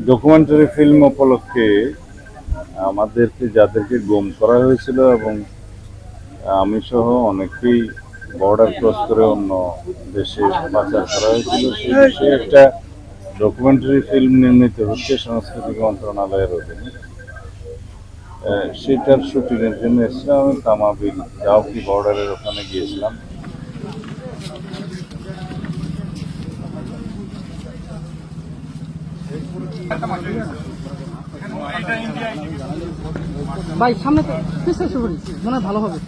Documentary film উপলক্ষে আমাদেরকে যাদেরকে গুম করা হয়েছিল এবং আমি সহ অনেকেই বর্ডার ক্রস করে অন্য দেশে পাচার করা হয়েছিল, সেই বিষয়ে একটা ডকুমেন্টারি ফিল্ম নির্মিত হচ্ছে সংস্কৃতি মন্ত্রণালয়ের অধীনে। সেটার শুটিংয়ের জন্য এসেছিলাম। আমি তামাবিল জাওকি বর্ডারের ওখানে গিয়েছিলাম। ভাই সামনে তো পিছনে শুরু মনে হয় ভালো হবে।